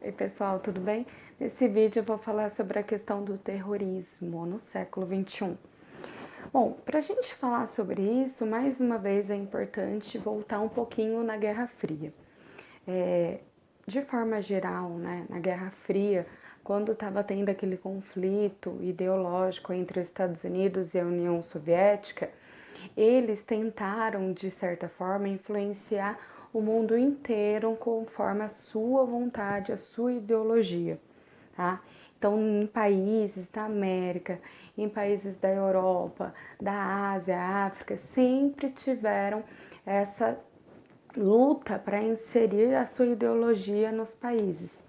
Oi pessoal, tudo bem? Nesse vídeo eu vou falar sobre a questão do terrorismo no século XXI. Bom, para a gente falar sobre isso, mais uma vez é importante voltar um pouquinho na Guerra Fria. De forma geral, né, na Guerra Fria, quando estava tendo aquele conflito ideológico entre os Estados Unidos e a União Soviética, eles tentaram, de certa forma, influenciar o mundo inteiro conforme a sua vontade, a sua ideologia, tá? Então, em países da América, em países da Europa, da Ásia, África, sempre tiveram essa luta para inserir a sua ideologia nos países.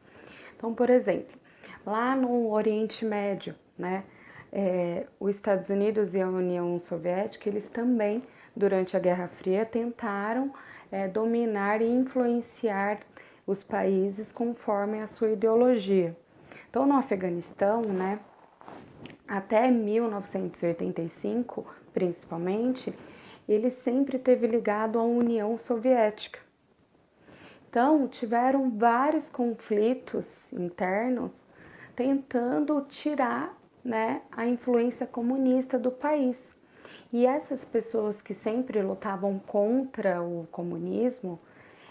Então, por exemplo, lá no Oriente Médio, né, os Estados Unidos e a União Soviética, eles também, durante a Guerra Fria, tentaram dominar e influenciar os países conforme a sua ideologia. Então, no Afeganistão, né, até 1985, principalmente, ele sempre teve ligado à União Soviética. Então, tiveram vários conflitos internos tentando tirar, né, a influência comunista do país. E essas pessoas que sempre lutavam contra o comunismo,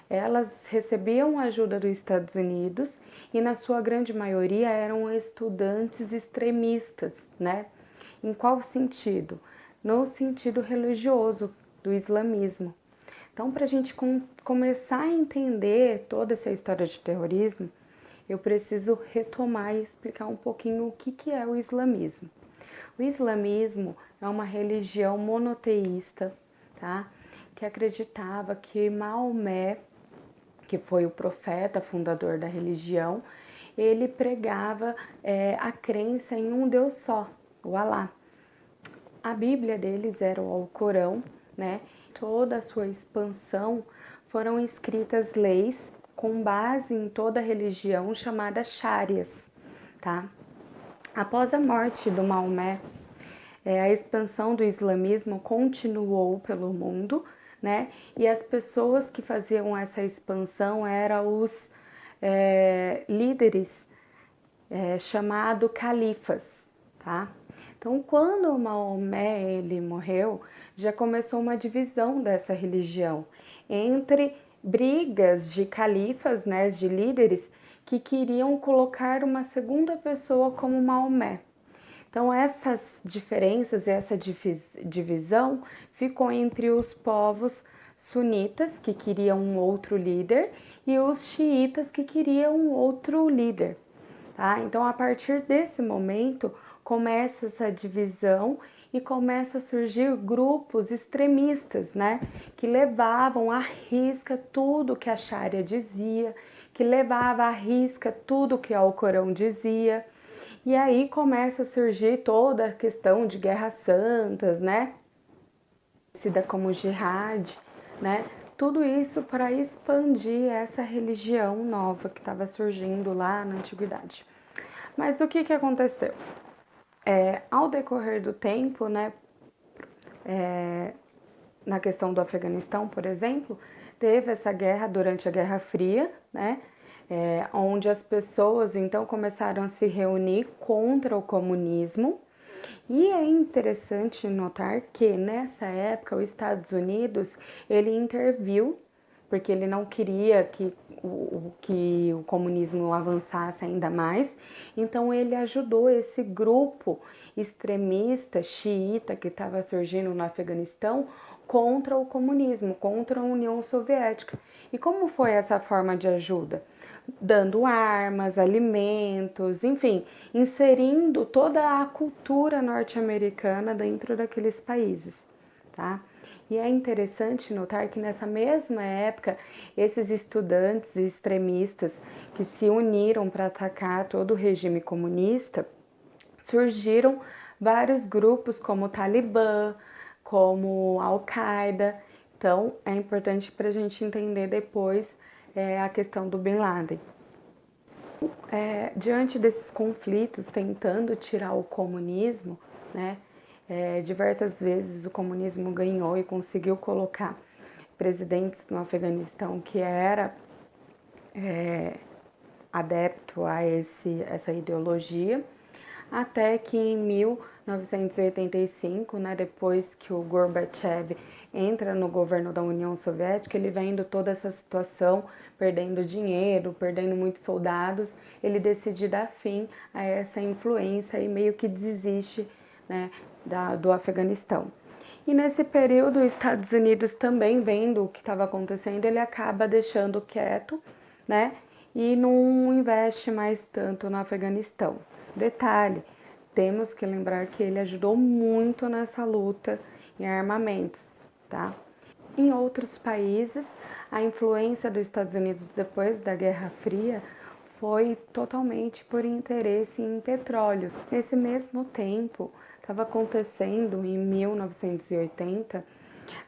elas recebiam ajuda dos Estados Unidos e, na sua grande maioria, eram estudantes extremistas, né? Em qual sentido? No sentido religioso do islamismo. Então, para a gente começar a entender toda essa história de terrorismo, eu preciso retomar e explicar um pouquinho o que é o islamismo. O islamismo é uma religião monoteísta, tá? Que acreditava que Maomé, que foi o profeta fundador da religião, ele pregava a crença em um Deus só, o Alá. A Bíblia deles era o Alcorão, né? Toda a sua expansão foram escritas leis com base em toda a religião chamada Sharias, tá? Após a morte do Maomé, a expansão do islamismo continuou pelo mundo, né? E as pessoas que faziam essa expansão eram os líderes chamado califas, tá? Então, quando Maomé ele morreu, já começou uma divisão dessa religião entre brigas de califas, né, de líderes que queriam colocar uma segunda pessoa como Maomé. Então, essas diferenças, essa divisão ficou entre os povos sunitas, que queriam um outro líder, e os xiitas, que queriam um outro líder. Tá? Então, a partir desse momento, começa essa divisão e começa a surgir grupos extremistas, né? Que levavam à risca tudo que a Sharia dizia, que levava à risca tudo que o Alcorão dizia. E aí começa a surgir toda a questão de guerras santas, né? Conhecida como jihad, né? Tudo isso para expandir essa religião nova que estava surgindo lá na antiguidade. Mas o que aconteceu? Ao decorrer do tempo, né, na questão do Afeganistão, por exemplo, teve essa guerra durante a Guerra Fria, né, onde as pessoas então começaram a se reunir contra o comunismo. E é interessante notar que nessa época os Estados Unidos ele interviu porque ele não queria que o comunismo avançasse ainda mais. Então ele ajudou esse grupo extremista xiita que estava surgindo no Afeganistão contra o comunismo, contra a União Soviética. E como foi essa forma de ajuda? Dando armas, alimentos, enfim, inserindo toda a cultura norte-americana dentro daqueles países, tá? E é interessante notar que nessa mesma época, esses estudantes extremistas que se uniram para atacar todo o regime comunista, surgiram vários grupos como o Talibã, como a Al-Qaeda. Então, é importante para a gente entender depois a questão do Bin Laden. Diante desses conflitos, tentando tirar o comunismo, né, diversas vezes o comunismo ganhou e conseguiu colocar presidentes no Afeganistão que era adepto a essa ideologia, até que em 1985, né, depois que o Gorbachev entra no governo da União Soviética, ele vendo toda essa situação, perdendo dinheiro, perdendo muitos soldados, ele decide dar fim a essa influência e meio que desiste, né, do Afeganistão. E nesse período, os Estados Unidos também vendo o que estava acontecendo, ele acaba deixando quieto, né, e não investe mais tanto no Afeganistão. Detalhe, temos que lembrar que ele ajudou muito nessa luta em armamentos, tá? Em outros países, a influência dos Estados Unidos depois da Guerra Fria foi totalmente por interesse em petróleo. Nesse mesmo tempo, estava acontecendo em 1980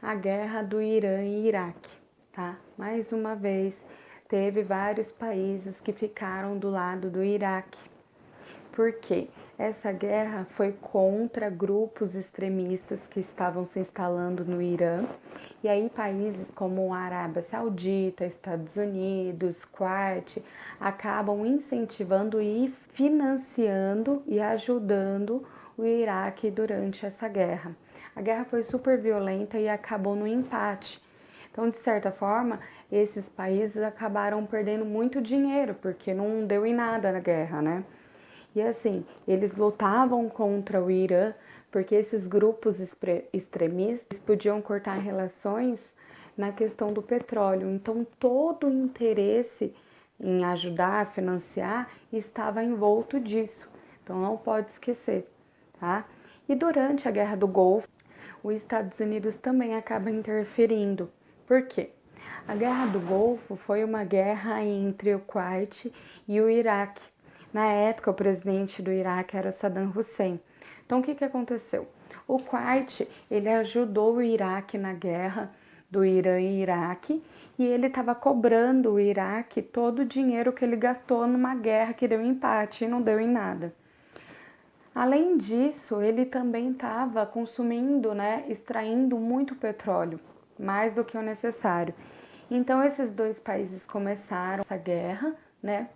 a guerra do Irã e Iraque, tá? Mais uma vez, teve vários países que ficaram do lado do Iraque. Por quê? Essa guerra foi contra grupos extremistas que estavam se instalando no Irã, e aí países como a Arábia Saudita, Estados Unidos, Kuwait, acabam incentivando e financiando e ajudando o Iraque durante essa guerra. A guerra foi super violenta e acabou no empate. Então, de certa forma, esses países acabaram perdendo muito dinheiro, porque não deu em nada na guerra, né? E assim, eles lutavam contra o Irã porque esses grupos extremistas podiam cortar relações na questão do petróleo. Então, todo o interesse em ajudar a financiar estava envolto disso. Então, não pode esquecer, tá? E durante a Guerra do Golfo, os Estados Unidos também acaba interferindo. Por quê? A Guerra do Golfo foi uma guerra entre o Kuwait e o Iraque. Na época, o presidente do Iraque era Saddam Hussein. Então, o que aconteceu? O Kuwait, ele ajudou o Iraque na guerra do Irã e Iraque, e ele estava cobrando o Iraque todo o dinheiro que ele gastou numa guerra que deu empate e não deu em nada. Além disso, ele também estava consumindo, né, extraindo muito petróleo, mais do que o necessário. Então, esses dois países começaram essa guerra, né,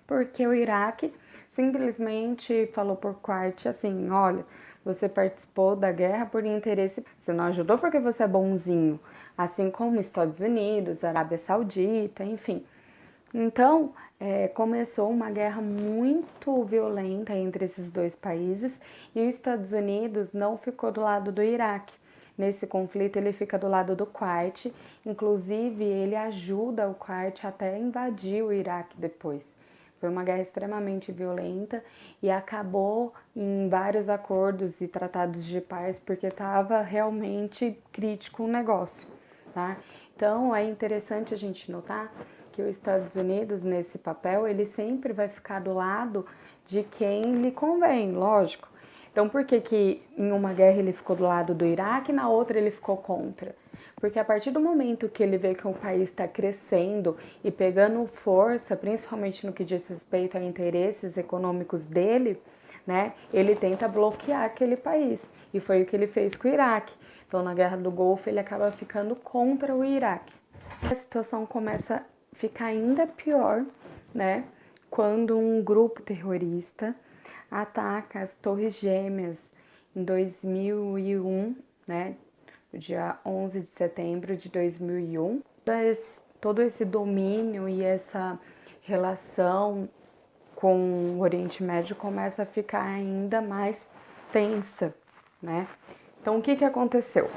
porque o Iraque simplesmente falou por Kuwait assim, olha, você participou da guerra por interesse, você não ajudou porque você é bonzinho, assim como Estados Unidos, Arábia Saudita, enfim. Então, começou uma guerra muito violenta entre esses dois países e os Estados Unidos não ficou do lado do Iraque. Nesse conflito, ele fica do lado do Kuwait, inclusive ele ajuda o Kuwait até invadir o Iraque depois. Foi uma guerra extremamente violenta e acabou em vários acordos e tratados de paz porque estava realmente crítico o negócio, tá? Então é interessante a gente notar que os Estados Unidos, nesse papel, ele sempre vai ficar do lado de quem lhe convém, lógico. Então, por que que em uma guerra ele ficou do lado do Iraque e na outra ele ficou contra? Porque a partir do momento que ele vê que o país está crescendo e pegando força, principalmente no que diz respeito a interesses econômicos dele, né, ele tenta bloquear aquele país. E foi o que ele fez com o Iraque. Então, na Guerra do Golfo, ele acaba ficando contra o Iraque. A situação começa a ficar ainda pior, né, quando um grupo terrorista ataca as Torres Gêmeas em 2001, né, no dia 11 de setembro de 2001. Todo esse domínio e essa relação com o Oriente Médio começa a ficar ainda mais tensa, né? Então, o que aconteceu?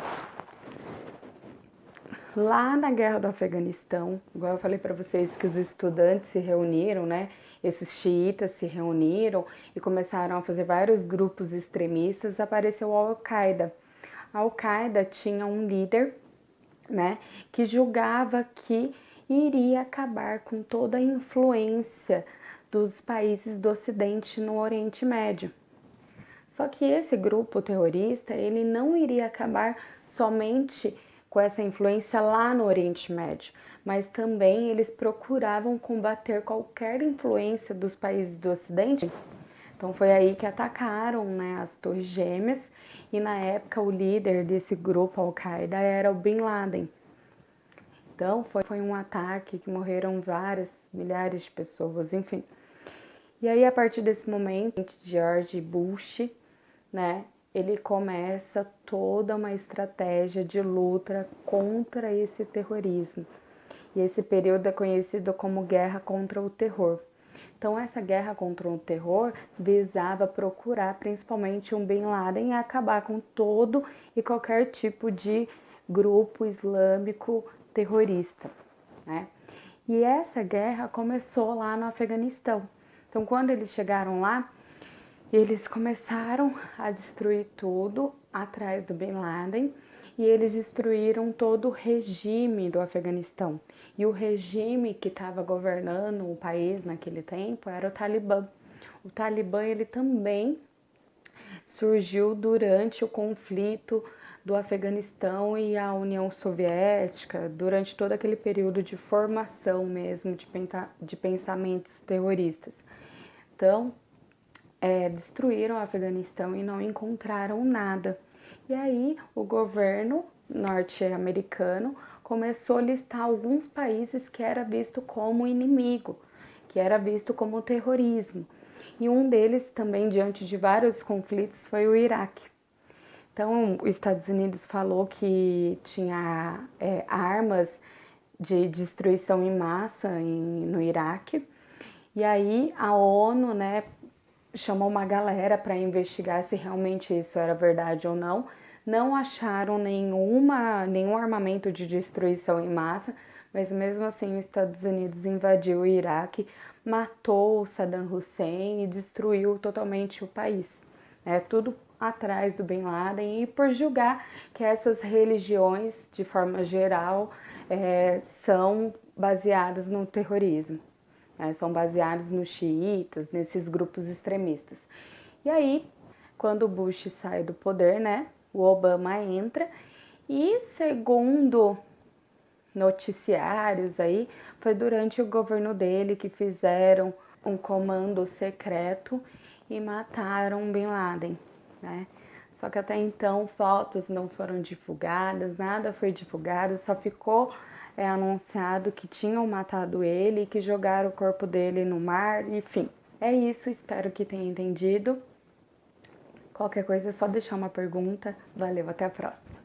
Lá na Guerra do Afeganistão, igual eu falei para vocês que os estudantes se reuniram, né? Esses xiitas se reuniram e começaram a fazer vários grupos extremistas, apareceu a Al-Qaeda. A Al-Qaeda tinha um líder, né, que julgava que iria acabar com toda a influência dos países do Ocidente no Oriente Médio. Só que esse grupo terrorista, ele não iria acabar somente com essa influência lá no Oriente Médio, mas também eles procuravam combater qualquer influência dos países do Ocidente. Então foi aí que atacaram, né, as Torres Gêmeas, e na época o líder desse grupo Al-Qaeda era o Bin Laden. Então foi um ataque que morreram várias, milhares de pessoas, enfim. E aí a partir desse momento, George Bush, né, ele começa toda uma estratégia de luta contra esse terrorismo. E esse período é conhecido como Guerra contra o Terror. Então, essa guerra contra o terror visava procurar principalmente um Bin Laden e acabar com todo e qualquer tipo de grupo islâmico terrorista, né? E essa guerra começou lá no Afeganistão. Então, quando eles chegaram lá, eles começaram a destruir tudo atrás do Bin Laden e eles destruíram todo o regime do Afeganistão. E o regime que estava governando o país naquele tempo era o Talibã. O Talibã ele também surgiu durante o conflito do Afeganistão e a União Soviética, durante todo aquele período de formação mesmo de pensamentos terroristas. Então, destruíram o Afeganistão e não encontraram nada. E aí o governo norte-americano começou a listar alguns países que era visto como inimigo, que era visto como terrorismo. E um deles também, diante de vários conflitos, foi o Iraque. Então, os Estados Unidos falou que tinha armas de destruição em massa no Iraque. E aí a ONU, né, chamou uma galera para investigar se realmente isso era verdade ou não. Não acharam nenhum armamento de destruição em massa, mas mesmo assim os Estados Unidos invadiu o Iraque, matou o Saddam Hussein e destruiu totalmente o país. Tudo atrás do Bin Laden e por julgar que essas religiões, de forma geral, são baseadas no terrorismo. São baseados nos xiitas, nesses grupos extremistas. E aí, quando o Bush sai do poder, né, o Obama entra e, segundo noticiários aí, foi durante o governo dele que fizeram um comando secreto e mataram Bin Laden, né? Só que até então fotos não foram divulgadas, nada foi divulgado, só ficou anunciado que tinham matado ele e que jogaram o corpo dele no mar, enfim. É isso, espero que tenha entendido. Qualquer coisa é só deixar uma pergunta. Valeu, até a próxima.